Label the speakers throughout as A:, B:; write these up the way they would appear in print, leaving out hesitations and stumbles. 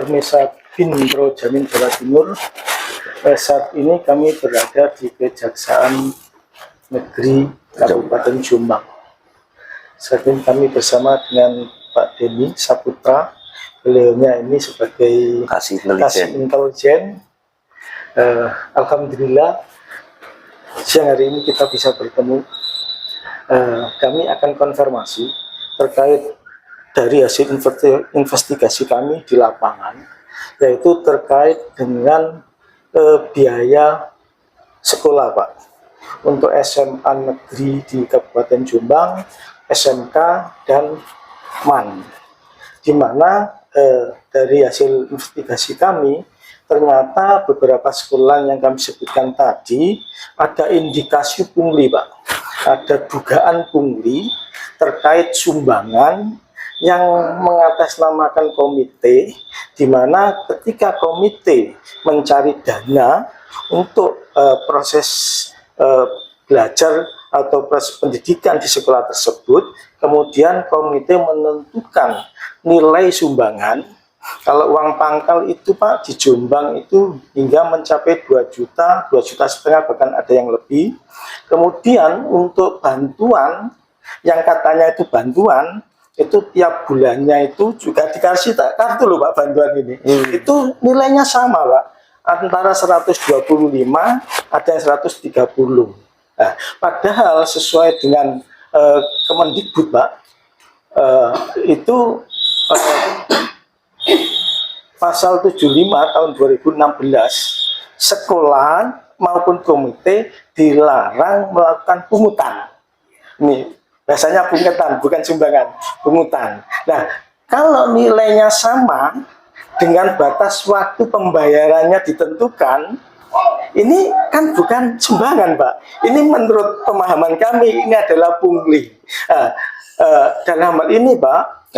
A: Permesa Bin Pro Jamin Jawa Timur. Saat ini kami berada di Kejaksaan Negeri Kabupaten Jombang. Saat ini kami bersama dengan Pak Denny Saputra. Beliaunya ini sebagai Kasih Intelijen. Alhamdulillah siang hari ini kita bisa bertemu. Kami akan konfirmasi terkait dari hasil investigasi kami di lapangan, yaitu terkait dengan biaya sekolah, Pak, untuk SMA negeri di Kabupaten Jombang, SMK dan MAN, di mana dari hasil investigasi kami ternyata beberapa sekolah yang kami sebutkan tadi ada indikasi pungli, Pak, ada dugaan pungli terkait sumbangan yang mengatasnamakan komite, di mana ketika komite mencari dana untuk proses belajar atau proses pendidikan di sekolah tersebut, kemudian komite menentukan nilai sumbangan. Kalau uang pangkal itu, Pak, di Jombang itu hingga mencapai 2 juta, 2,5 juta, bahkan ada yang lebih. Kemudian untuk bantuan, yang katanya itu bantuan, itu tiap bulannya itu juga dikasih kartu loh, Pak, bantuan ini. Itu nilainya sama, Pak, antara 125, ada yang 130. Nah, padahal sesuai dengan Kemendikbud, Pak, itu pasal 75 tahun 2016, sekolah maupun komite dilarang melakukan pungutan. Ini biasanya pungutan, bukan sumbangan, pungutan. Nah, kalau nilainya sama dengan batas waktu pembayarannya ditentukan, ini kan bukan sumbangan, Pak. Ini menurut pemahaman kami ini adalah pungli. Dalam hal ini, Pak,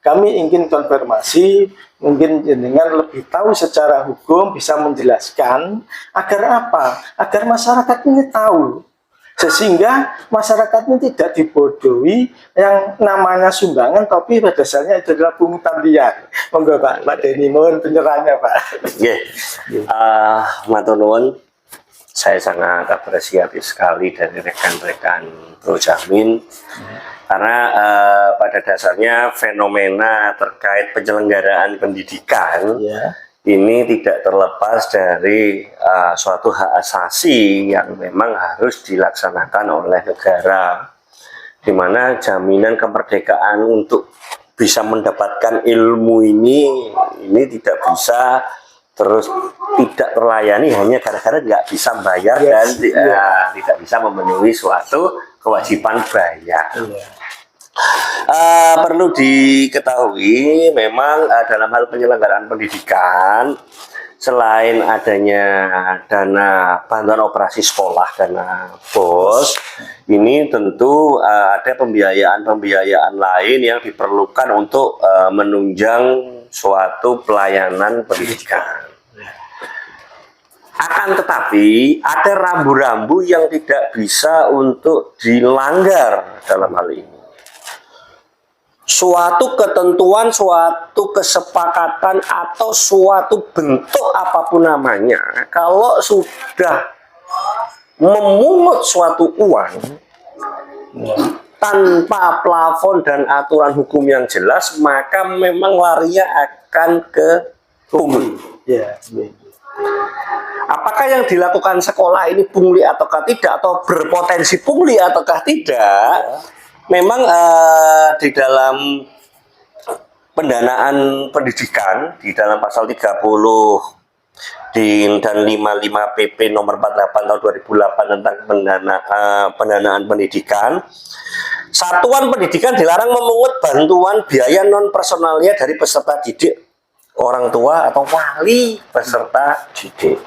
A: kami ingin konfirmasi, mungkin dengan lebih tahu secara hukum bisa menjelaskan agar apa? Agar masyarakat ini tahu. Sehingga masyarakat ini tidak dibodohi yang namanya sumbangan, tapi pada dasarnya itu adalah pungutan liar. Monggo, Pak Denny, mohon penyerahannya, Pak.
B: Matur nuwun. Saya sangat apresiatif sekali dari rekan-rekan Pro Jamin, karena pada dasarnya fenomena terkait penyelenggaraan pendidikan ini tidak terlepas dari suatu hak asasi yang memang harus dilaksanakan oleh negara, di mana jaminan kemerdekaan untuk bisa mendapatkan ilmu ini tidak bisa terus tidak terlayani hanya gara-gara nggak bisa bayar dan tidak bisa memenuhi suatu kewajiban bayar. Perlu diketahui memang dalam hal penyelenggaraan pendidikan, selain adanya dana bantuan operasi sekolah, dana BOS, ini tentu ada pembiayaan lain yang diperlukan untuk menunjang suatu pelayanan pendidikan. Akan tetapi ada rambu-rambu yang tidak bisa untuk dilanggar dalam hal ini. Suatu ketentuan, suatu kesepakatan, atau suatu bentuk apapun namanya, kalau sudah memungut suatu uang tanpa plafon dan aturan hukum yang jelas, maka memang larinya akan ke pungli. Apakah yang dilakukan sekolah ini pungli ataukah tidak, atau berpotensi pungli ataukah tidak? Memang di dalam pendanaan pendidikan, di dalam pasal 30 dan 55 PP nomor 48 tahun 2008 tentang pendanaan pendidikan, satuan pendidikan dilarang memungut bantuan biaya non personalnya dari peserta didik, orang tua atau wali peserta didik.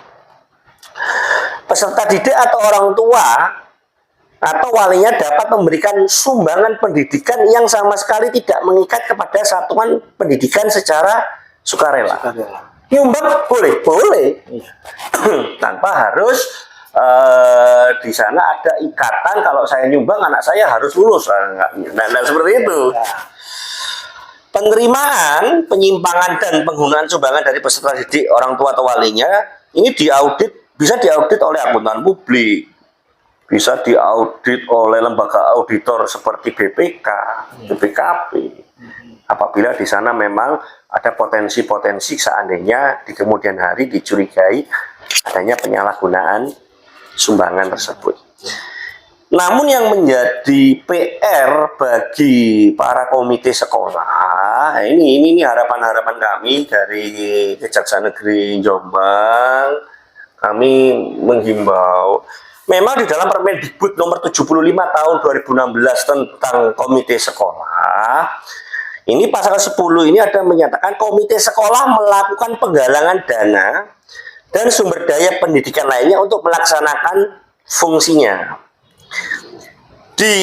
B: Peserta didik atau orang tua atau walinya dapat memberikan sumbangan pendidikan yang sama sekali tidak mengikat kepada satuan pendidikan secara sukarela. Nyumbang boleh, tanpa harus di sana ada ikatan. Kalau saya nyumbang, anak saya harus lulus, nah seperti itu. penerimaan, penyimpangan dan penggunaan sumbangan dari peserta didik, orang tua atau walinya ini bisa diaudit oleh akuntan publik, bisa diaudit oleh lembaga auditor seperti BPK, BPKP. Apabila di sana memang ada potensi-potensi seandainya di kemudian hari dicurigai adanya penyalahgunaan sumbangan tersebut. Namun yang menjadi PR bagi para komite sekolah, ini harapan-harapan kami dari Kejaksaan Negeri Jombang, kami menghimbau, memang di dalam Permendikbud nomor 75 tahun 2016 tentang komite sekolah, ini pasal 10 ini ada menyatakan komite sekolah melakukan penggalangan dana dan sumber daya pendidikan lainnya untuk melaksanakan fungsinya. Di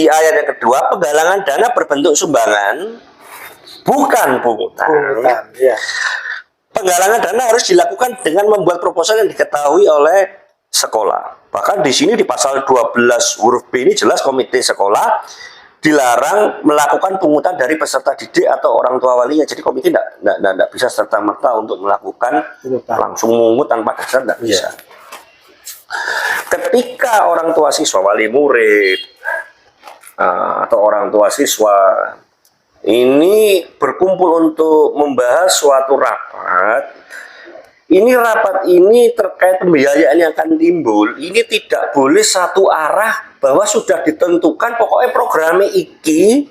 B: ayat yang kedua, penggalangan dana berbentuk sumbangan, bukan pungutan.
A: Ya.
B: Penggalangan dana harus dilakukan dengan membuat proposal yang diketahui oleh sekolah. Bahkan di sini di pasal 12 huruf B ini jelas komite sekolah dilarang melakukan pungutan dari peserta didik atau orang tua walinya. Jadi komite tidak bisa serta-merta untuk melakukan langsung mungut tanpa dasar, tidak bisa. Ketika orang tua siswa, wali murid, atau orang tua siswa ini berkumpul untuk membahas suatu rapat, rapat ini terkait pembiayaan yang akan timbul, ini tidak boleh satu arah bahwa sudah ditentukan pokoknya programnya iki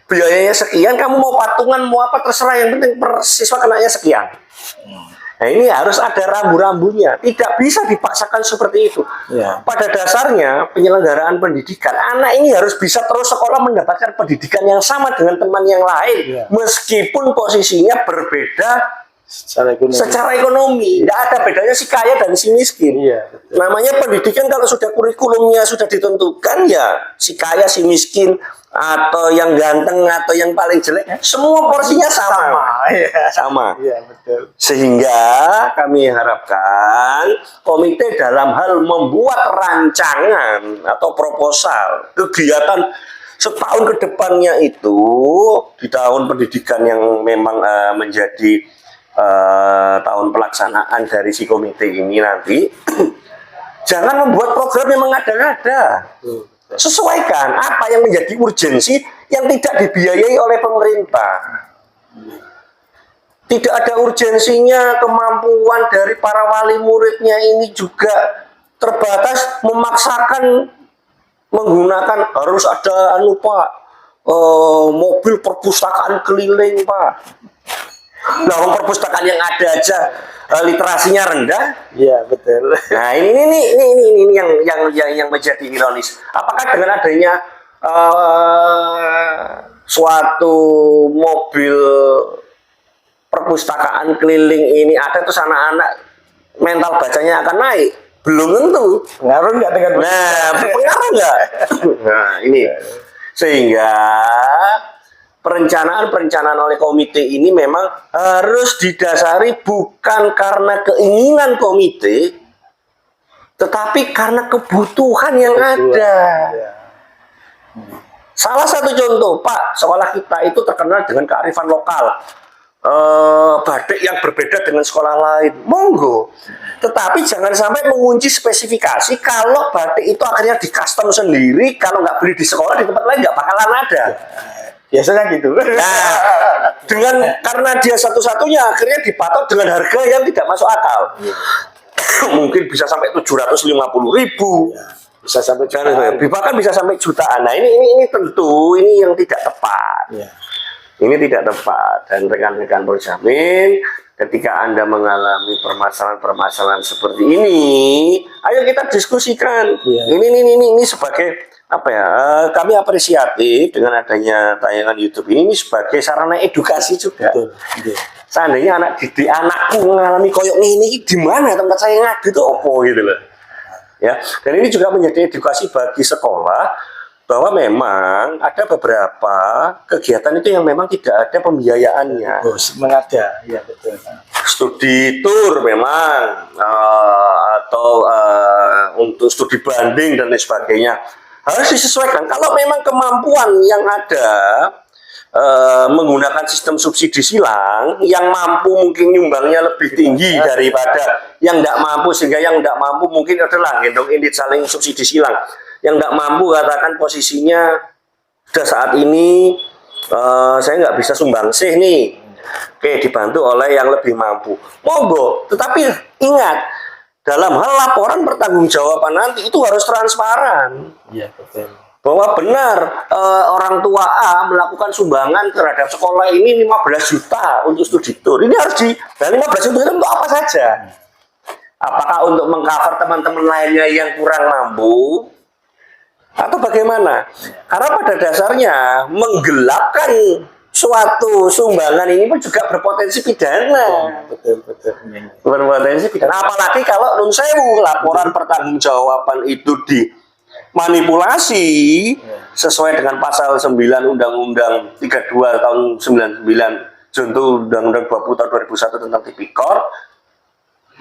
B: biayanya sekian, kamu mau patungan mau apa terserah, yang penting per siswa kenanya sekian. Nah, ini harus ada rambu-rambunya, tidak bisa dipaksakan seperti itu.
A: Ya.
B: Pada dasarnya penyelenggaraan pendidikan, anak ini harus bisa terus sekolah mendapatkan pendidikan yang sama dengan teman yang lain,
A: Ya.
B: meskipun posisinya berbeda
A: Secara ekonomi.
B: Tidak ada bedanya si kaya dan si miskin.
A: Iya, betul.
B: Namanya pendidikan kalau sudah kurikulumnya sudah ditentukan, ya si kaya, si miskin, atau yang ganteng atau yang paling jelek, semua porsinya sama. Sama.
A: Iya, betul.
B: Sehingga kami harapkan komite dalam hal membuat rancangan atau proposal kegiatan setahun ke depannya itu di tahun pendidikan yang memang menjadi tahun pelaksanaan dari si komite ini nanti, jangan membuat program yang mengada-ngada. Sesuaikan apa yang menjadi urgensi yang tidak dibiayai oleh pemerintah. Tidak ada urgensinya, kemampuan dari para wali muridnya ini juga terbatas, memaksakan menggunakan harus ada mobil perpustakaan keliling, Pak. Nah, perpustakaan yang ada aja literasinya rendah.
A: Iya, betul.
B: Nah, ini yang menjadi ironis. Apakah dengan adanya suatu mobil perpustakaan keliling ini ada, terus anak-anak mental bacanya akan naik? Belum tentu.
A: Pengaruh nggak dengan
B: pengaruh nggak? Nah, ini sehingga perencanaan oleh komite ini memang harus didasari bukan karena keinginan komite, tetapi karena kebutuhan yang ada. Salah satu contoh, Pak, sekolah kita itu terkenal dengan kearifan lokal. Batik yang berbeda dengan sekolah lain, monggo. Tetapi jangan sampai mengunci spesifikasi kalau batik itu akhirnya di custom sendiri, kalau nggak beli di sekolah di tempat lain nggak bakalan ada.
A: Biasanya gitu.
B: Nah, karena dia satu-satunya akhirnya dipatok dengan harga yang tidak masuk akal. Mungkin bisa sampai 750.000.
A: Bisa sampai
B: bahkan bisa sampai jutaan. Nah, ini tentu ini yang tidak tepat.
A: Ya.
B: Ini tidak tepat, dan rekan-rekan Projamin, ketika Anda mengalami permasalahan-permasalahan seperti ini, ayo kita diskusikan.
A: Ya.
B: Ini sebagai apa ya? Kami apresiatif dengan adanya tayangan YouTube ini sebagai sarana edukasi juga.
A: Betul. Betul.
B: Seandainya anak didik anakku mengalami koyok ini di mana tempat saya ngadu itu opo gitu loh. Ya, dan ini juga menjadi edukasi bagi sekolah bahwa memang ada beberapa kegiatan itu yang memang tidak ada pembiayaannya.
A: Mengada, ya betul.
B: Studi tour memang atau untuk studi banding dan lain sebagainya harus disesuaikan. Kalau memang kemampuan yang ada menggunakan sistem subsidi silang, yang mampu mungkin nyumbangnya lebih tinggi daripada yang tidak mampu, sehingga yang tidak mampu mungkin adalah gendong indit saling subsidi silang. Yang tidak mampu katakan posisinya sudah saat ini saya nggak bisa sumbangsih nih, oke, dibantu oleh yang lebih mampu, monggo. Tetapi ingat, dalam hal laporan pertanggungjawaban nanti itu harus transparan.
A: Iya, betul.
B: Bahwa benar orang tua A melakukan sumbangan terhadap sekolah ini 15 juta untuk studi tour. Ini harus dan 15 juta itu untuk apa saja? Apakah untuk mengcover teman-teman lainnya yang kurang mampu? Atau bagaimana? Karena pada dasarnya menggelapkan suatu sumbangan ini pun juga berpotensi pidana.
A: Betul.
B: Berpotensi pidana. Apalagi kalau nun sewu laporan pertanggungjawaban itu dimanipulasi sesuai dengan pasal 9 Undang-Undang 32 tahun 99 junto Undang-Undang 20 tahun 2001 tentang Tipikor,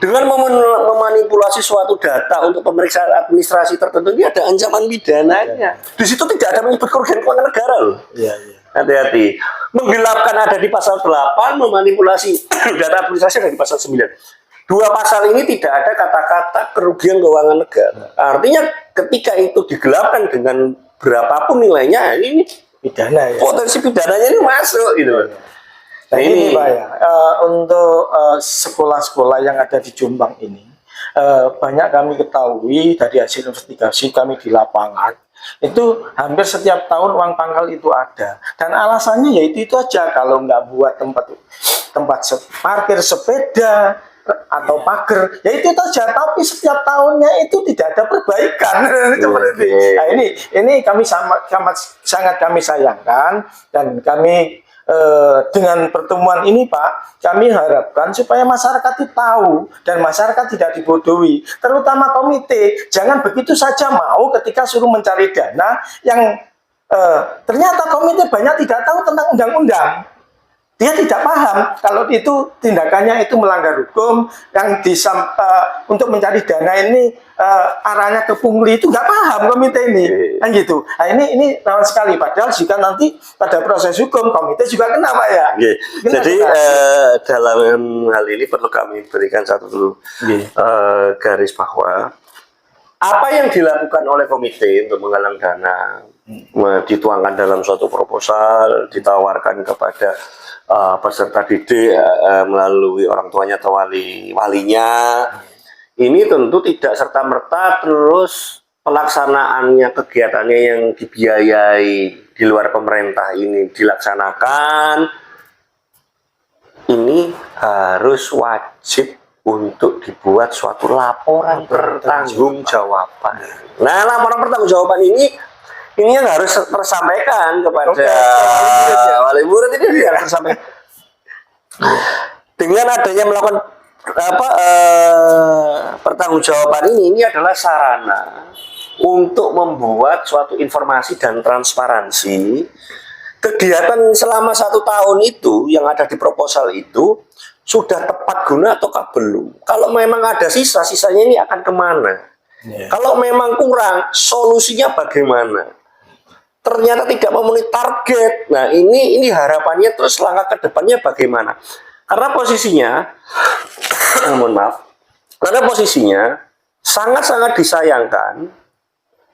B: dengan memanipulasi suatu data untuk pemeriksaan administrasi tertentu, ini ada ancaman pidananya. Di situ tidak ada menyebut kerugian keuangan negara loh.
A: Iya.
B: Hati-hati. Menggelapkan ada di pasal 8, memanipulasi data administrasi ada di pasal 9. Dua pasal ini tidak ada kata-kata kerugian keuangan negara. Artinya ketika itu digelapkan dengan berapapun nilainya, ini
A: Pidana ya.
B: potensi pidananya ini masuk gitu loh.
A: Nah ini Pak ya, untuk sekolah-sekolah yang ada di Jombang ini, banyak kami ketahui dari hasil investigasi kami di lapangan, itu hampir setiap tahun uang pangkal itu ada. Dan alasannya ya itu aja, kalau nggak buat tempat parkir sepeda atau pagar, ya itu aja. Tapi setiap tahunnya itu tidak ada perbaikan. Nah ini kami sangat kami sayangkan, dan kami dengan pertemuan ini Pak, kami harapkan supaya masyarakat itu tahu dan masyarakat tidak dibodohi, terutama komite. Jangan begitu saja mau ketika suruh mencari dana yang ternyata komite banyak tidak tahu tentang undang-undang. Dia tidak paham kalau itu tindakannya itu melanggar hukum, yang untuk mencari dana ini arahnya ke pungli, itu nggak paham komite ini, kan gitu. Nah ini rawan sekali. Padahal jika nanti pada proses hukum komite juga kena Pak ya.
B: Jadi dalam hal ini perlu kami berikan satu garis bahwa apa yang dilakukan oleh komite untuk menggalang dana dituangkan dalam suatu proposal, ditawarkan kepada peserta didik melalui orang tuanya atau walinya, ini tentu tidak serta-merta terus pelaksanaannya, kegiatannya yang dibiayai di luar pemerintah ini dilaksanakan. Ini harus wajib untuk dibuat suatu laporan pertanggungjawaban. Nah, laporan pertanggungjawaban ini yang harus tersampaikan kepada wali murid, ini harus tersampaikan. Dengan adanya melakukan pertanggungjawaban ini adalah sarana untuk membuat suatu informasi dan transparansi kegiatan selama 1 tahun itu yang ada di proposal itu sudah tepat guna ataukah belum. Kalau memang ada sisanya ini akan kemana? Kalau memang kurang, solusinya bagaimana? Ternyata tidak memenuhi target. Nah ini harapannya, terus langkah ke depannya bagaimana? Karena posisinya, mohon maaf, karena posisinya sangat-sangat disayangkan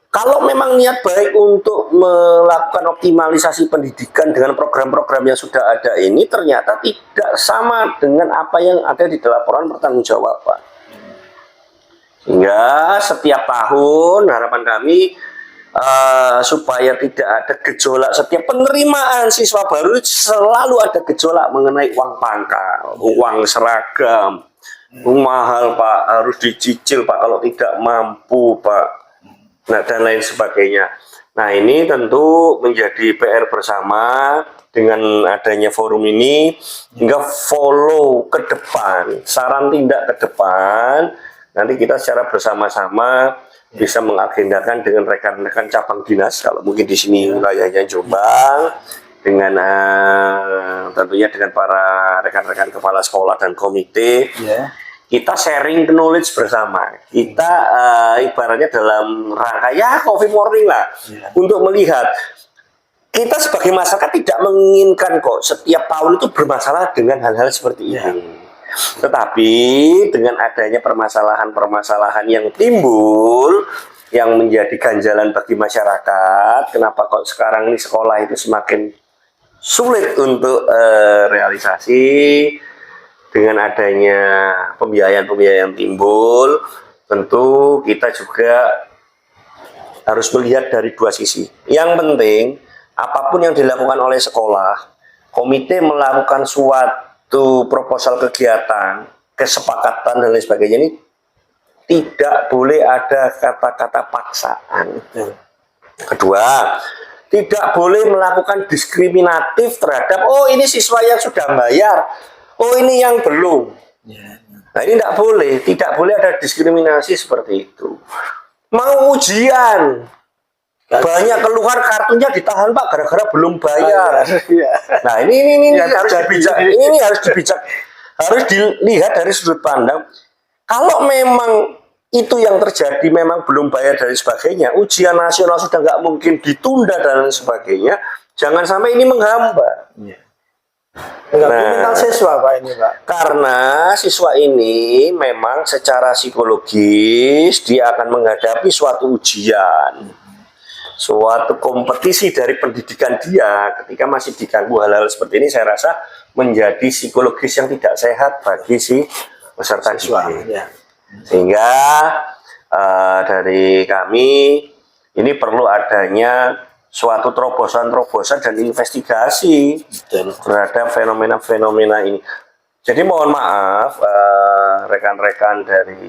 B: kalau memang niat baik untuk melakukan optimalisasi pendidikan dengan program-program yang sudah ada ini ternyata tidak sama dengan apa yang ada di laporan pertanggungjawaban. Hingga setiap tahun harapan kami supaya tidak ada gejolak, setiap penerimaan siswa baru selalu ada gejolak mengenai uang pangkal, uang seragam, mahal Pak, harus dicicil Pak kalau tidak mampu Pak, nah dan lain sebagainya. Nah ini tentu menjadi PR bersama dengan adanya forum ini, hingga follow ke depan, saran tindak ke depan, nanti kita secara bersama-sama bisa mengagendakan dengan rekan-rekan cabang dinas, kalau mungkin di sini wilayahnya Jombang, dengan tentunya dengan para rekan-rekan kepala sekolah dan komite, kita sharing knowledge bersama. Kita ibaratnya dalam rangka coffee morning lah, untuk melihat kita sebagai masyarakat tidak menginginkan kok setiap tahun itu bermasalah dengan hal-hal seperti ini. Tetapi dengan adanya permasalahan-permasalahan yang timbul, yang menjadi ganjalan bagi masyarakat, kenapa kok sekarang ini sekolah itu semakin sulit untuk realisasi, dengan adanya pembiayaan-pembiayaan timbul, tentu kita juga harus melihat dari dua sisi. Yang penting, apapun yang dilakukan oleh sekolah, komite melakukan suatu proposal kegiatan, kesepakatan dan lain sebagainya ini tidak boleh ada kata-kata paksaan. Kedua, tidak boleh melakukan diskriminatif terhadap, oh ini siswa yang sudah bayar, oh ini yang belum. Nah ini tidak boleh ada diskriminasi seperti itu. Mau ujian, banyak keluar kartunya ditahan Pak gara-gara belum bayar. Nah ini harus dilihat dari sudut pandang. Kalau memang itu yang terjadi, memang belum bayar dan sebagainya, ujian nasional sudah nggak mungkin ditunda dan lain sebagainya, jangan sampai ini menghambat.
A: Mental siswa Pak ini Pak.
B: Karena siswa ini memang secara psikologis dia akan menghadapi suatu ujian, suatu kompetisi dari pendidikan dia. Ketika masih diganggu hal-hal seperti ini, saya rasa menjadi psikologis yang tidak sehat bagi si peserta siswa. Sehingga dari kami ini perlu adanya suatu terobosan-terobosan dan investigasi terhadap fenomena-fenomena ini. Jadi mohon maaf rekan-rekan dari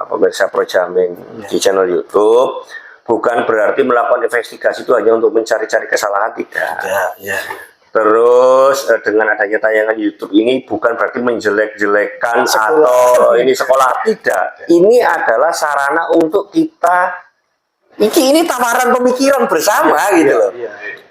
B: pemirsa Projamin di channel YouTube, bukan berarti melakukan investigasi itu hanya untuk mencari-cari kesalahan, tidak. Terus dengan adanya tayangan YouTube ini bukan berarti menjelek-jelekan atau ini sekolah, tidak. Ini adalah sarana untuk kita. Ini tawaran pemikiran bersama gitu loh.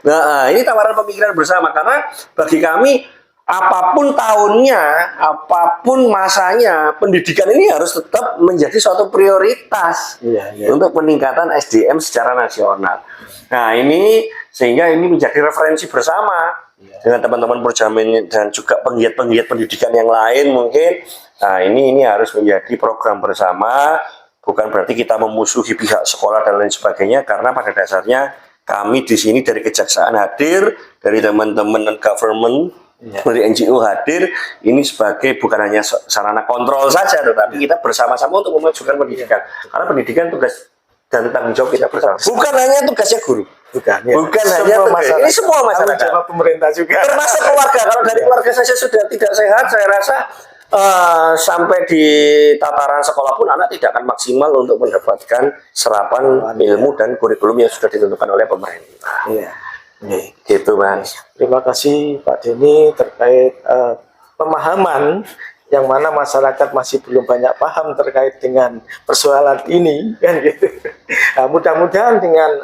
B: Nah, ini tawaran pemikiran bersama karena bagi kami apapun tahunnya, apapun masanya, pendidikan ini harus tetap menjadi suatu prioritas untuk peningkatan SDM secara nasional. Nah, ini sehingga ini menjadi referensi bersama dengan teman-teman Projamin dan juga penggiat-penggiat pendidikan yang lain mungkin. Nah, ini harus menjadi program bersama. Bukan berarti kita memusuhi pihak sekolah dan lain sebagainya, karena pada dasarnya kami di sini dari kejaksaan hadir, dari teman-teman non-government, dari NGO hadir, ini sebagai bukan hanya sarana kontrol saja, tetapi kita bersama-sama untuk memajukan pendidikan. Karena pendidikan tugas dan tanggung jawab kita bersama. Bukan hanya tugasnya guru. Bukan hanya masyarakat. Ini semua masyarakat.
A: Jawab pemerintah juga.
B: Termasuk keluarga. Kalau dari keluarga saya sudah tidak sehat, saya rasa sampai di tataran sekolah pun anak tidak akan maksimal untuk mendapatkan serapan ilmu dan kurikulum yang sudah ditentukan oleh pemerintah. Gitu Mas.
A: Terima kasih Pak Denny terkait pemahaman yang mana masyarakat masih belum banyak paham terkait dengan persoalan ini kan gitu. Nah, mudah-mudahan dengan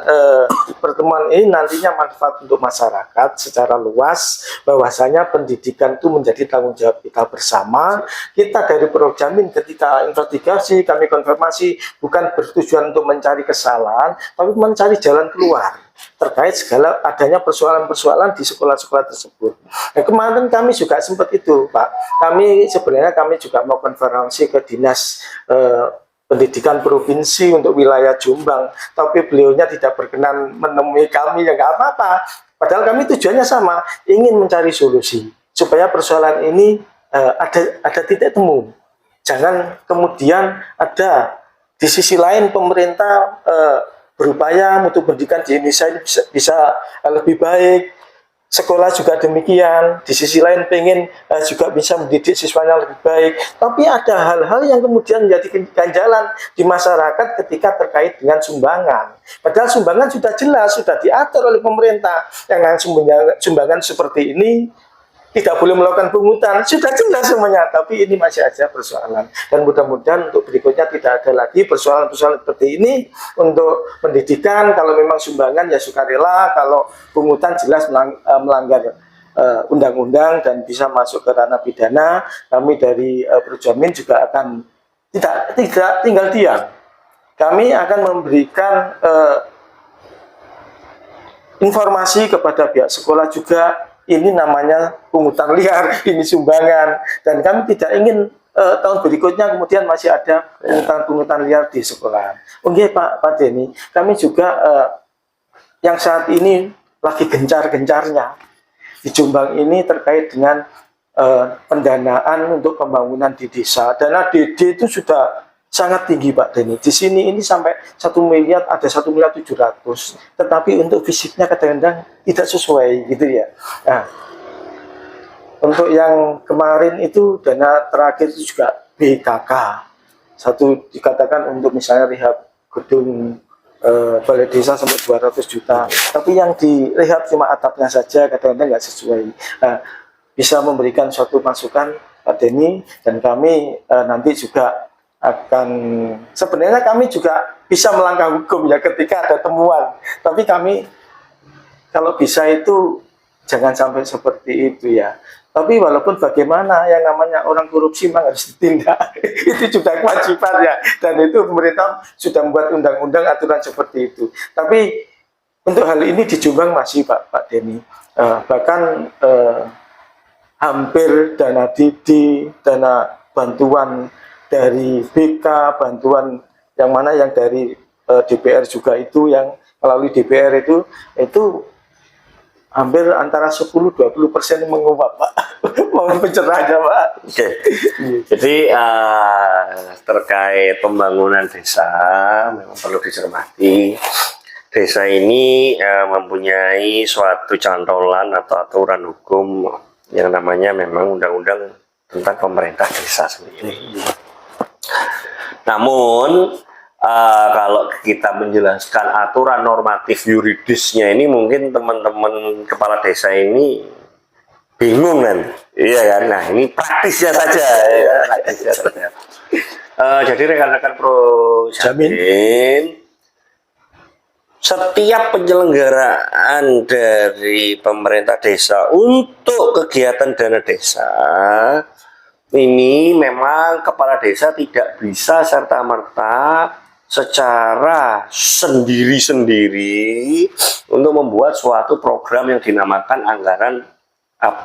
A: pertemuan ini nantinya manfaat untuk masyarakat secara luas, bahwasanya pendidikan itu menjadi tanggung jawab kita bersama. Kita dari Projamin ketika investigasi kami konfirmasi bukan bertujuan untuk mencari kesalahan, tapi mencari jalan keluar terkait segala adanya persoalan-persoalan di sekolah-sekolah tersebut. Nah, kemarin kami juga sempat itu Pak, kami juga mau konferensi ke Dinas Pendidikan Provinsi untuk wilayah Jombang, tapi beliaunya tidak berkenan menemui kami, ya nggak apa-apa. Padahal kami tujuannya sama, ingin mencari solusi supaya persoalan ini ada titik temu. Jangan kemudian ada di sisi lain pemerintah berupaya mutu pendidikan di Indonesia ini bisa lebih baik, sekolah juga demikian, di sisi lain pengen juga bisa mendidik siswanya lebih baik, tapi ada hal-hal yang kemudian menjadi ganjalan di masyarakat ketika terkait dengan sumbangan. Padahal sumbangan sudah jelas, sudah diatur oleh pemerintah, yang sumbangan seperti ini tidak boleh melakukan pungutan, sudah jelas semuanya, tapi ini masih ada persoalan. Dan mudah-mudahan untuk berikutnya tidak ada lagi persoalan-persoalan seperti ini untuk pendidikan. Kalau memang sumbangan ya sukarela, kalau pungutan jelas melanggar undang-undang dan bisa masuk ke ranah pidana. Kami dari Projamin juga akan tidak tinggal diam. Kami akan memberikan informasi kepada pihak sekolah juga, ini namanya pungutan liar, ini sumbangan, dan kami tidak ingin tahun berikutnya kemudian masih ada pungutan liar di sekolah. Oke Pak Denny, kami juga yang saat ini lagi gencar-gencarnya di Jombang ini terkait dengan pendanaan untuk pembangunan di desa. Dana DD itu sudah sangat tinggi Pak Denny. Di sini ini sampai 1 miliar, ada 1.700.000. Tetapi untuk fisiknya kadang-kadang tidak sesuai gitu ya. Nah, untuk yang kemarin itu dana terakhir itu juga BKK. Satu dikatakan untuk misalnya rehab gedung balai desa sampai 200 juta. Tapi yang direhab cuma atapnya saja, kadang-kadang nggak sesuai. Nah, bisa memberikan suatu masukan Pak Denny, dan kami nanti juga akan, sebenarnya kami juga bisa melangkah hukum ya ketika ada temuan, tapi kami kalau bisa itu jangan sampai seperti itu ya. Tapi walaupun bagaimana, yang namanya orang korupsi memang harus ditindak. Itu juga kewajiban ya, dan itu pemerintah sudah membuat undang-undang aturan seperti itu. Tapi untuk hal ini di Jombang masih Pak Denny, bahkan hampir dana DD, dana bantuan dari BK, bantuan yang mana yang dari DPR juga itu, yang melalui DPR itu hampir antara 10-20% menguap Pak. Mohon pencerahannya Pak.
B: Oke. Jadi terkait pembangunan desa memang perlu dicermati. Desa ini mempunyai suatu cantolan atau aturan hukum yang namanya memang undang-undang tentang pemerintah desa sendiri. Namun kalau kita menjelaskan aturan normatif yuridisnya ini, mungkin teman-teman kepala desa ini bingung kan, iya kan? Nah ini praktisnya saja, ya, praktisnya saja. Jadi rekan-rekan Pro Jamin, setiap penyelenggaraan dari pemerintah desa untuk kegiatan dana desa ini memang kepala desa tidak bisa serta-merta secara sendiri-sendiri untuk membuat suatu program yang dinamakan anggaran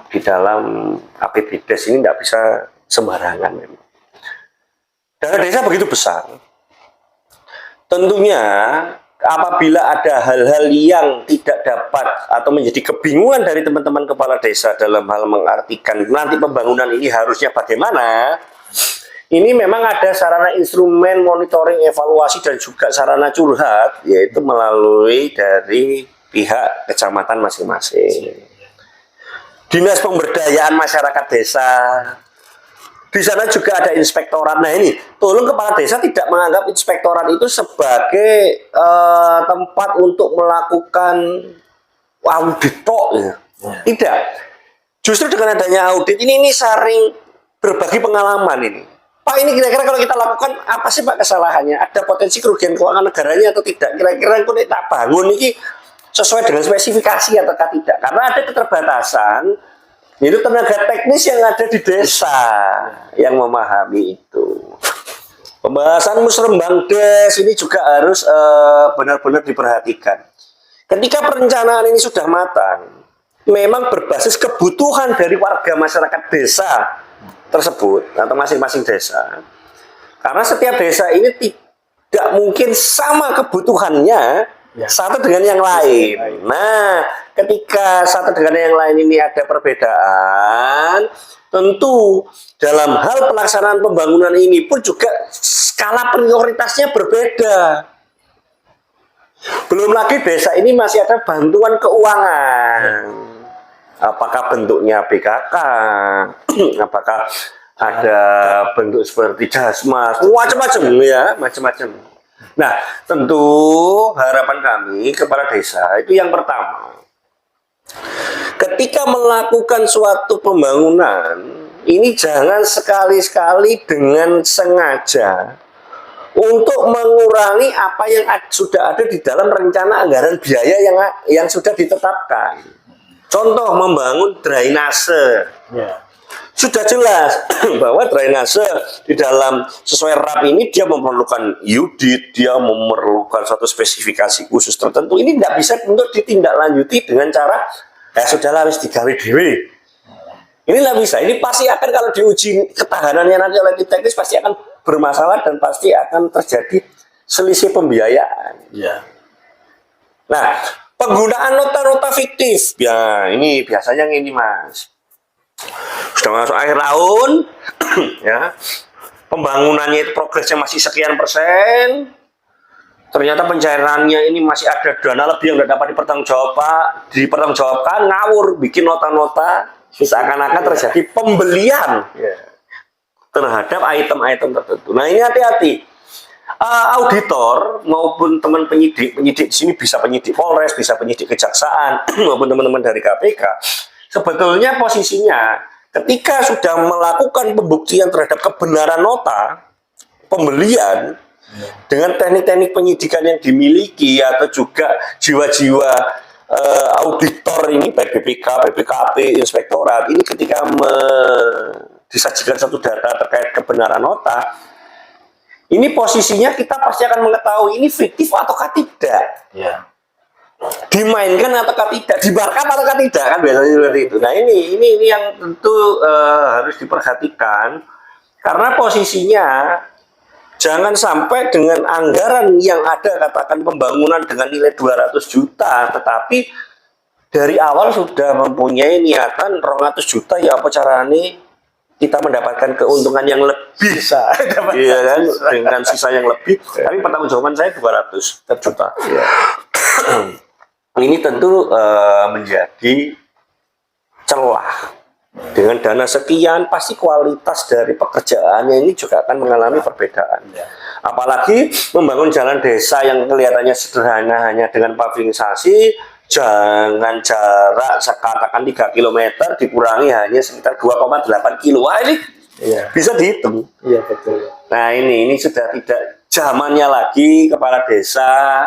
B: di dalam APBDes. Ini tidak bisa sembarangan memang. Dana desa begitu besar. Tentunya apabila ada hal-hal yang tidak dapat atau menjadi kebingungan dari teman-teman kepala desa dalam hal mengartikan nanti pembangunan ini harusnya bagaimana, ini memang ada sarana instrumen monitoring, evaluasi, dan juga sarana curhat, yaitu melalui dari pihak kecamatan masing-masing. Dinas Pemberdayaan Masyarakat Desa, di sana juga ada inspektorat. Nah ini, tolong kepala desa tidak menganggap inspektorat itu sebagai tempat untuk melakukan audit ya. Tidak. Justru dengan adanya audit ini saring berbagi pengalaman ini. Pak, ini kira-kira kalau kita lakukan apa sih Pak kesalahannya? Ada potensi kerugian keuangan negaranya atau tidak? Kira-kira kalau kita bangun ini sesuai dengan spesifikasi atau tidak? Karena ada keterbatasan. Itu tenaga teknis yang ada di desa yang memahami itu. Pembahasan Musrembang Des ini juga harus benar-benar diperhatikan. Ketika perencanaan ini sudah matang, memang berbasis kebutuhan dari warga masyarakat desa tersebut atau masing-masing desa. Karena setiap desa ini tidak mungkin sama kebutuhannya satu dengan yang lain. Nah, ketika satu dengan yang lain ini ada perbedaan, tentu dalam hal pelaksanaan pembangunan ini pun juga skala prioritasnya berbeda. Belum lagi desa ini masih ada bantuan keuangan. Apakah bentuknya BKK, apakah ada bentuk seperti Jasmas, macam-macam ya, macam-macam. Nah, tentu harapan kami kepala desa itu yang pertama, ketika melakukan suatu pembangunan, ini jangan sekali-sekali dengan sengaja untuk mengurangi apa yang sudah ada di dalam rencana anggaran biaya yang sudah ditetapkan. Contoh, membangun drainase. sudah jelas bahwa drainase di dalam sesuai RAP ini dia memerlukan yudit, dia memerlukan suatu spesifikasi khusus tertentu. Ini tidak bisa untuk ditindaklanjuti dengan cara ya sudahlah harus digawe dewe. Ini nggak bisa. Ini pasti akan kalau diuji ketahanannya nanti oleh tim teknis pasti akan bermasalah dan pasti akan terjadi selisih pembiayaan.
A: Ya.
B: Nah, penggunaan nota-nota fiktif, ya ini biasanya ini Mas. Sudah masuk akhir tahun, ya pembangunannya itu progresnya masih sekian persen. Ternyata pencairannya ini masih ada dana lebih yang tidak dapat dipertanggungjawabkan, ngawur, bikin nota-nota, seakan-akan terjadi pembelian terhadap item-item tertentu. Nah ini hati-hati. Auditor maupun teman penyidik di sini bisa penyidik Polres, bisa penyidik Kejaksaan maupun teman-teman dari KPK. Sebetulnya posisinya ketika sudah melakukan pembuktian terhadap kebenaran nota pembelian dengan teknik-teknik penyidikan yang dimiliki atau juga jiwa-jiwa auditor ini baik BPK, BPKP, inspektorat ini ketika disajikan satu data terkait kebenaran nota. Ini posisinya kita pasti akan mengetahui ini fiktif ataukah tidak, dimainkan ataukah tidak, dibarkan ataukah tidak, kan biasanya seperti itu. Nah ini yang tentu harus diperhatikan karena posisinya jangan sampai dengan anggaran yang ada katakan pembangunan dengan nilai 200 juta, tetapi dari awal sudah mempunyai niatan 200 juta ya apa caranya kita mendapatkan keuntungan yang lebih, iya kan, dengan sisa yang lebih, tapi pertanggungjawaban saya 200 juta. Ini tentu menjadi celah. Dengan dana sekian, pasti kualitas dari pekerjaannya ini juga akan mengalami perbedaan. Apalagi membangun jalan desa yang kelihatannya sederhana hanya dengan pavingsasi, jangan jarak katakan 3 km dikurangi hanya sekitar 2,8 kilo. Wah ini bisa dihitung.
A: Iya betul.
B: Nah ini sudah tidak zamannya lagi kepala desa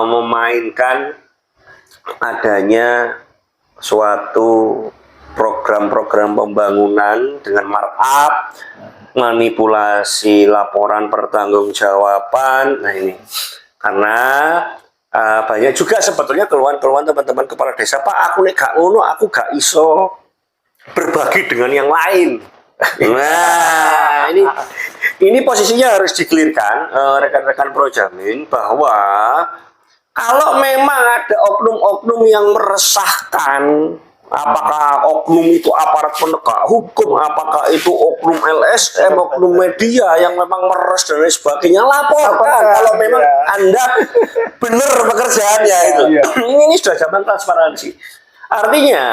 B: memainkan adanya suatu program-program pembangunan dengan markup, manipulasi laporan pertanggungjawaban. Nah ini karena banyak juga sebetulnya keluhan-keluhan teman-teman kepala desa, Pak aku nek gak ngono aku gak iso berbagi dengan yang lain. Nah ini posisinya harus dikelirkan rekan-rekan Projamin bahwa kalau memang ada oknum-oknum yang meresahkan, apakah oknum itu aparat penegak hukum, apakah itu oknum LSM, oknum media yang memang meres dan lain sebagainya, laporkan kalau memang Anda benar pekerjaannya itu. Ini sudah zaman transparansi. Artinya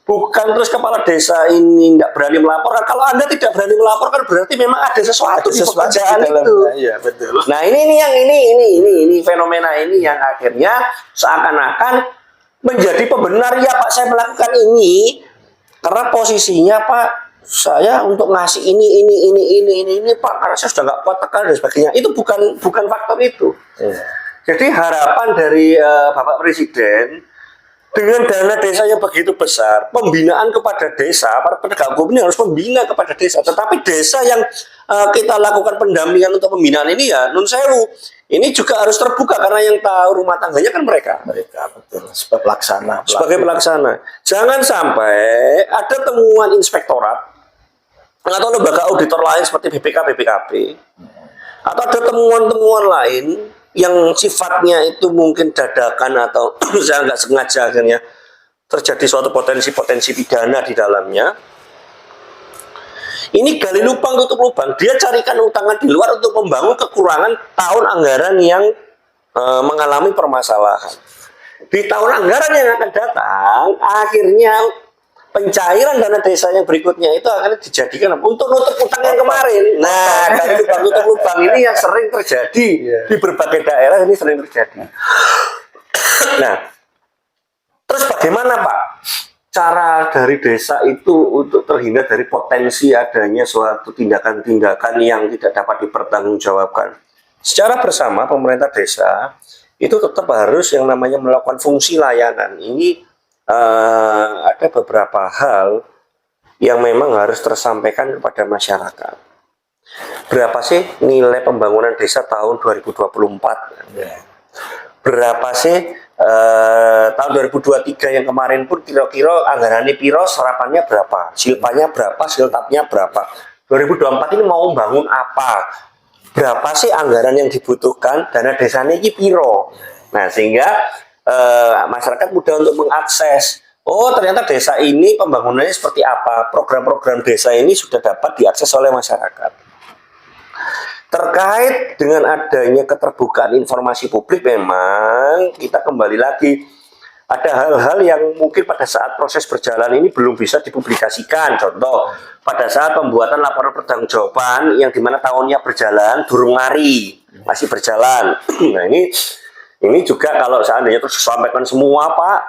B: bukan terus kepala desa ini tidak berani melaporkan. Kalau Anda tidak berani melaporkan berarti memang ada sesuatu di pekerjaan itu.
A: Iya betul.
B: Nah ini fenomena ini yang akhirnya seakan-akan menjadi pembenar ya Pak saya melakukan ini karena posisinya Pak saya untuk ngasih ini Pak karena saya sudah nggak kuat tekan dan sebagainya. Itu bukan faktor itu. Jadi harapan dari Bapak Presiden dengan dana desa yang begitu besar, pembinaan kepada desa, para penegak hukum ini harus membina kepada desa. Tetapi desa yang kita lakukan pendampingan untuk pembinaan ini ya, nun sewu, ini juga harus terbuka karena yang tahu rumah tangganya kan mereka.
A: Betul. Sebagai pelaksana.
B: Sebagai pelaksana. Jangan sampai ada temuan inspektorat atau lembaga auditor lain seperti BPK, BPKP, atau ada temuan-temuan lain yang sifatnya itu mungkin dadakan atau saya nggak sengaja akhirnya terjadi suatu potensi-potensi pidana di dalamnya. Ini gali lubang tutup lubang. Dia carikan utangan di luar untuk membangun kekurangan tahun anggaran yang mengalami permasalahan. Di tahun anggaran yang akan datang, akhirnya pencairan dana desa yang berikutnya itu akan dijadikan untuk nutup utang yang kemarin. Nah, dari nutup lubang ini yang sering terjadi di berbagai daerah ini sering terjadi. Nah, terus bagaimana Pak cara dari desa itu untuk terhindar dari potensi adanya suatu tindakan-tindakan yang tidak dapat dipertanggungjawabkan? Secara bersama pemerintah desa itu tetap harus yang namanya melakukan fungsi layanan. Ini ada beberapa hal yang memang harus tersampaikan kepada masyarakat. Berapa sih nilai pembangunan desa tahun 2024? Berapa sih tahun 2023 yang kemarin pun kira-kira anggarannya piro, serapannya berapa, silpanya berapa, siltapnya berapa. 2024 ini mau bangun apa? Berapa sih anggaran yang dibutuhkan, dana desanya ini piro. Nah, sehingga masyarakat mudah untuk mengakses. Oh, ternyata desa ini pembangunannya seperti apa. Program-program desa ini sudah dapat diakses oleh masyarakat. Terkait dengan adanya keterbukaan informasi publik, memang kita kembali lagi ada hal-hal yang mungkin pada saat proses berjalan ini belum bisa dipublikasikan. Contoh, pada saat pembuatan laporan pertanggungjawaban yang dimana tahunnya berjalan, durung ngari, masih berjalan. Nah, ini juga kalau seandainya terus disampaikan semua, Pak,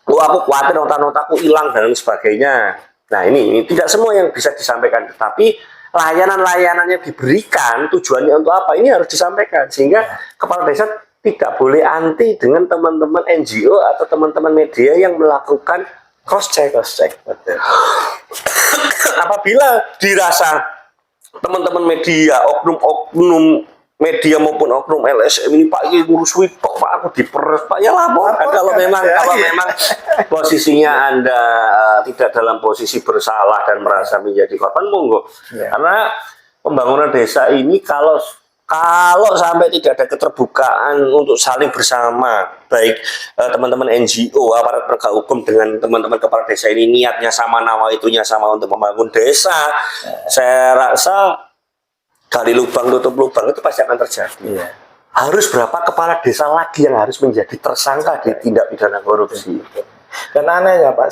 B: aku khawatir nota-notaku hilang dan sebagainya. Nah, ini tidak semua yang bisa disampaikan, tapi layanan-layanan yang diberikan tujuannya untuk apa, ini harus disampaikan, sehingga kepala desa tidak boleh anti dengan teman-teman NGO atau teman-teman media yang melakukan cross-check. Apabila dirasa teman-teman media, oknum-oknum media maupun oknum LSM ini, Pak, ini ngurus WIPO, Pak, aku diperes, Pak, ya laporkan. Kalau memang posisinya Anda tidak dalam posisi bersalah dan merasa menjadi korban, monggo. Karena pembangunan desa ini kalau sampai tidak ada keterbukaan untuk saling bersama, baik teman-teman NGO, aparat penegak hukum dengan teman-teman kepala desa ini niatnya sama, nama itunya sama untuk membangun desa, saya rasa gali lubang tutup lubang itu pasti akan terjadi. Harus berapa kepala desa lagi yang harus menjadi tersangka di tindak pidana korupsi?
A: Dan anehnya, Pak,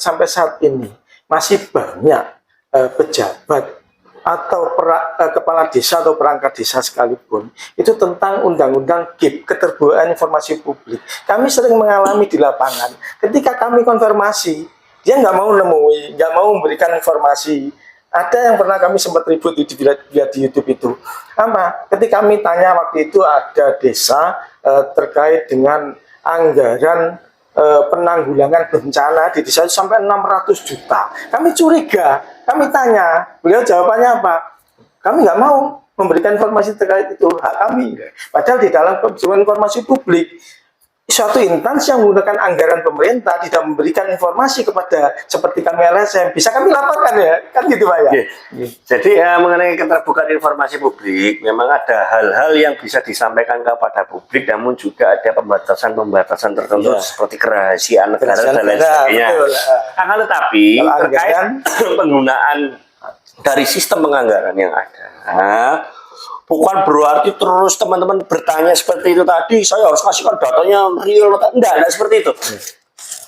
A: sampai saat ini masih banyak pejabat atau kepala desa atau perangkat desa sekalipun itu tentang undang-undang GIP, keterbukaan informasi publik. Kami sering mengalami di lapangan, ketika kami konfirmasi, dia nggak mau nemui, nggak mau memberikan informasi. Ada yang pernah kami sempat ribut di YouTube itu. Apa? Ketika kami tanya waktu itu ada desa terkait dengan anggaran penanggulangan bencana di desa itu sampai 600 juta. Kami curiga, kami tanya, beliau jawabannya apa? Kami nggak mau memberikan informasi terkait itu, hak kami. Padahal di dalam informasi publik, suatu instansi yang menggunakan anggaran pemerintah tidak memberikan informasi kepada seperti kami LSM, bisa kami laporkan, ya, kan gitu, Pak, ya.
B: Jadi mengenai keterbukaan informasi publik, memang ada hal-hal yang bisa disampaikan kepada publik, namun juga ada pembatasan tertentu seperti kerahasiaan negara dan lain sebagainya. Akan tetapi terkait penggunaan dari sistem penganggaran yang ada, bukan berarti terus teman-teman bertanya seperti itu tadi, saya harus kasihkan datanya real, enggak seperti itu.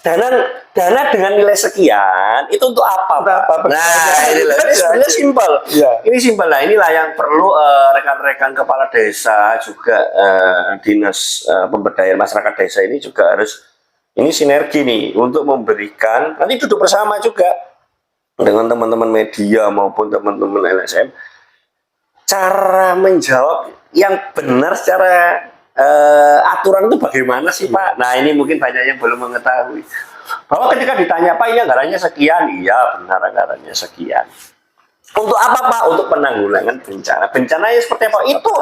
B: Dana dengan nilai sekian itu untuk apa, Pak? Nah, ini sebenarnya simpel. Ini simpel. Nah, inilah yang perlu rekan-rekan kepala desa juga dinas pemberdayaan masyarakat desa ini juga harus ini sinergi nih untuk memberikan, nanti duduk bersama juga dengan teman-teman media maupun teman-teman LSM, cara menjawab yang benar secara aturan itu bagaimana sih, Pak? Nah, ini mungkin banyak yang belum mengetahui bahwa ketika ditanya, Pak, ini anggarannya sekian, iya benar anggarannya sekian. Untuk apa, Pak? Untuk penanggulangan bencana. Bencananya seperti apa? Itu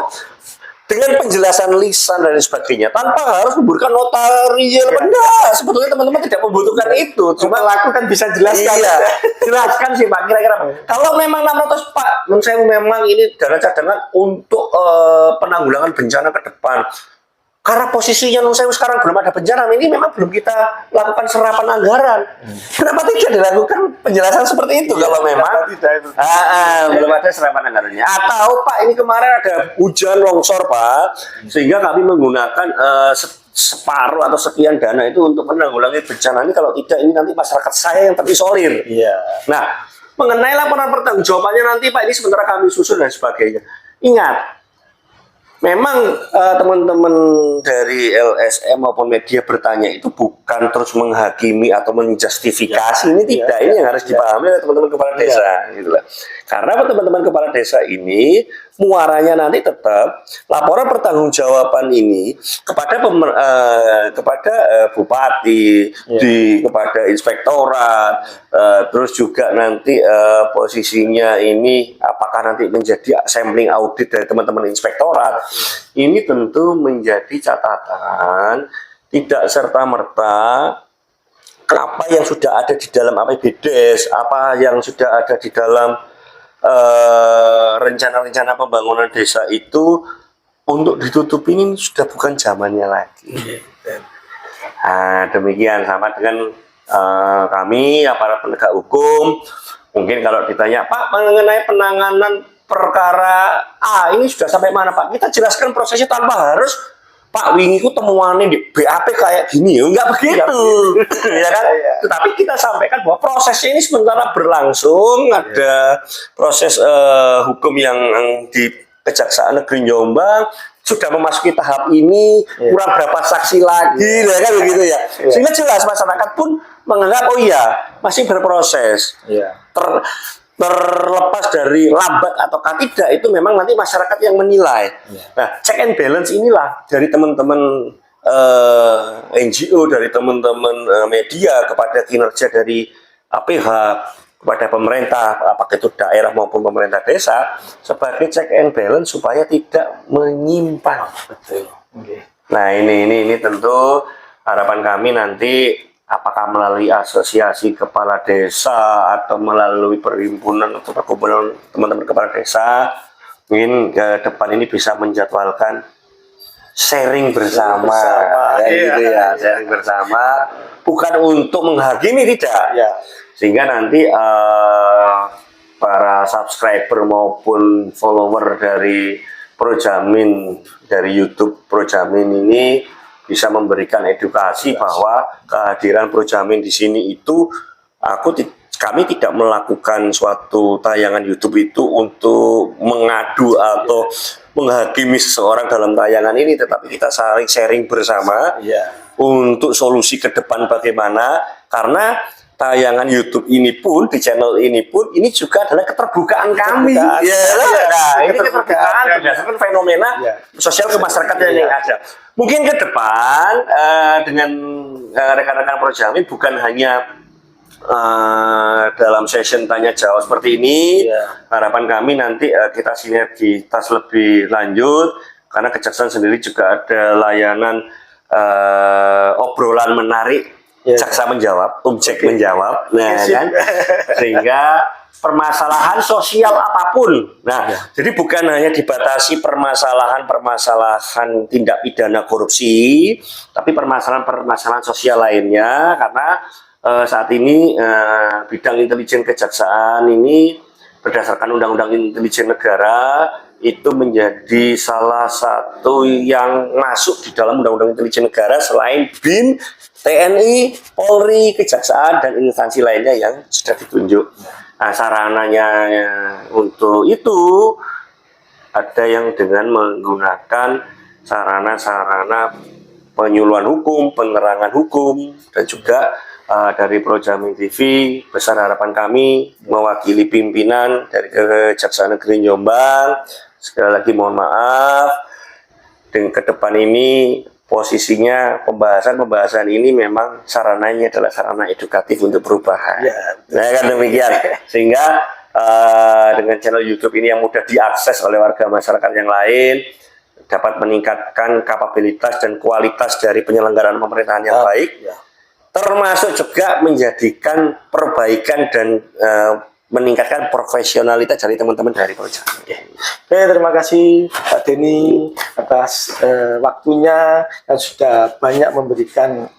B: dengan penjelasan lisan dan sebagainya, tanpa harus memberikan nota real. Enggak, sebetulnya teman-teman tidak membutuhkan itu. Cuma lakukan bisa jelaskan. Jelaskan sih, Pak, kira-kira. Kalau memang 600, Pak, menurut saya memang ini dana cadangan untuk penanggulangan bencana ke depan. Karena posisinya saya sekarang belum ada bencana, ini memang belum kita lakukan serapan anggaran. Kenapa tidak dilakukan penjelasan seperti itu? Kalau memang belum ada serapan anggarannya. Atau, Pak, ini kemarin ada hujan longsor, Pak, sehingga kami menggunakan separuh atau sekian dana itu untuk menanggulangi bencana ini. Kalau tidak, ini nanti masyarakat saya yang terisolir. Nah, mengenai laporan pertanggungjawabannya nanti, Pak, ini sementara kami susun dan sebagainya. Ingat, memang teman-teman dari LSM maupun media bertanya itu bukan terus menghakimi atau menjustifikasi, ini tidak, ini yang harus dipahami oleh teman-teman kepala desa. Gitu lah. Karena teman-teman kepala desa ini muaranya nanti tetap laporan pertanggungjawaban ini kepada bupati, kepada inspektorat, terus juga nanti posisinya ini apakah nanti menjadi sampling audit dari teman-teman inspektorat. Ini tentu menjadi catatan tidak serta-merta apa yang sudah ada di dalam APBDes, apa yang sudah ada di dalam rencana-rencana pembangunan desa itu untuk ditutupi ini sudah bukan zamannya lagi. Nah, demikian sama dengan kami aparat penegak hukum. Mungkin kalau ditanya, Pak, mengenai penanganan perkara A ini sudah sampai mana, Pak? Kita jelaskan prosesnya tanpa harus Pak wingi ku temuannya di BAP kayak gini ya, enggak begitu, ya kan? Tetapi kita sampaikan bahwa prosesnya ini sementara berlangsung, ada proses hukum yang di Kejaksaan Negeri Jombang sudah memasuki tahap ini, kurang berapa saksi lagi, ya kan begitu ya. Sehingga jelas masyarakat pun menganggap oh iya masih berproses. Terlepas dari lambat ataukah tidak itu memang nanti masyarakat yang menilai. Nah, check and balance inilah dari teman-teman NGO, dari teman-teman media kepada kinerja dari APH, kepada pemerintah, apakah itu daerah maupun pemerintah desa, sebagai check and balance supaya tidak menyimpang. Betul. Nah, ini tentu harapan kami nanti apakah melalui asosiasi kepala desa atau melalui perhimpunan atau perkumpulan teman-teman kepala desa, mungkin ke depan ini bisa menjadwalkan sharing bersama, gitu ya, sharing bersama, bukan untuk menghakimi tidak, sehingga nanti para subscriber maupun follower dari Projamin, dari YouTube Projamin ini bisa memberikan edukasi bahwa kehadiran Projamin di sini itu kami tidak melakukan suatu tayangan YouTube itu untuk mengadu atau menghakimi seseorang dalam tayangan ini, tetapi kita saling sharing bersama untuk solusi ke depan bagaimana, karena tayangan YouTube ini pun, di channel ini pun, ini juga adalah keterbukaan kami. Nah, ini keterbukaan berdasarkan fenomena sosial kemasyarakatan yang ada. Mungkin ke depan dengan rekan-rekan Projamin bukan hanya dalam session tanya jawab seperti ini. Harapan kami nanti kita sinergitas lebih lanjut, karena Kejaksaan sendiri juga ada layanan obrolan menarik. Jaksa menjawab, objek menjawab, nah kan, sehingga permasalahan sosial apapun, jadi bukan hanya dibatasi permasalahan tindak pidana korupsi, tapi permasalahan sosial lainnya, karena saat ini bidang intelijen kejaksaan ini berdasarkan Undang-Undang Intelijen Negara itu menjadi salah satu yang masuk di dalam Undang-Undang Intelijen Negara selain BIN, TNI, Polri, Kejaksaan, dan instansi lainnya yang sudah ditunjuk. Nah, sarananya untuk itu ada yang dengan menggunakan sarana-sarana penyuluhan hukum, penerangan hukum, dan juga dari Projamin TV, besar harapan kami mewakili pimpinan dari Kejaksaan Negeri Jombang. Sekali lagi mohon maaf, dengan ke depan ini posisinya pembahasan ini memang sarananya adalah sarana edukatif untuk perubahan. Nah, kan demikian. Sehingga dengan channel YouTube ini yang mudah diakses oleh warga masyarakat yang lain, dapat meningkatkan kapabilitas dan kualitas dari penyelenggaraan pemerintahan yang baik, termasuk juga menjadikan perbaikan dan meningkatkan profesionalitas dari teman-teman dari Projamin.
A: Oke, terima kasih Pak Denny atas waktunya yang sudah banyak memberikan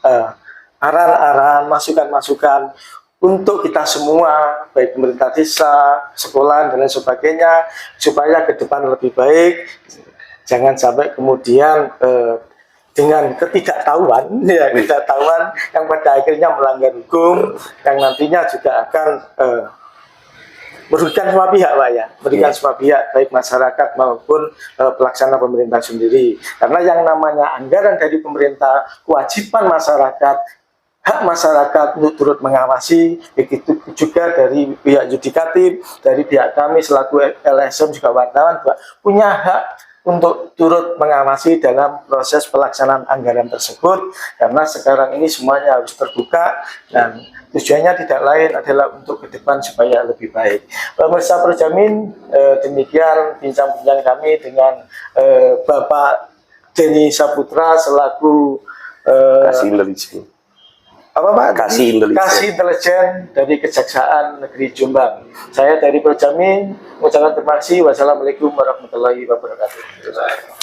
A: arahan-arahan, masukan-masukan untuk kita semua, baik pemerintah desa, sekolah, dan lain sebagainya, supaya ke depan lebih baik. Jangan sampai kemudian dengan ketidaktahuan, ketidaktahuan yang pada akhirnya melanggar hukum, yang nantinya juga akan merugikan semua pihak, Pak ya, merugikan semua pihak, baik masyarakat maupun pelaksana pemerintah sendiri. Karena yang namanya anggaran dari pemerintah, kewajiban masyarakat hak masyarakat untuk turut mengawasi, begitu juga dari pihak yudikatif, dari pihak kami selaku LSM juga wartawan punya hak untuk turut mengawasi dalam proses pelaksanaan anggaran tersebut, karena sekarang ini semuanya harus terbuka dan tujuannya tidak lain adalah untuk ke depan supaya lebih baik. Pemirsa Projamin, demikian bincang-bincang kami dengan Bapak Denny Saputra selaku
B: Kasih intelijen.
A: apa Pak?
B: Kasih intelijen.
A: Kasih intelijen dari Kejaksaan Negeri Jombang. Saya dari Projamin mengucapkan terima kasih. Wassalamualaikum warahmatullahi wabarakatuh.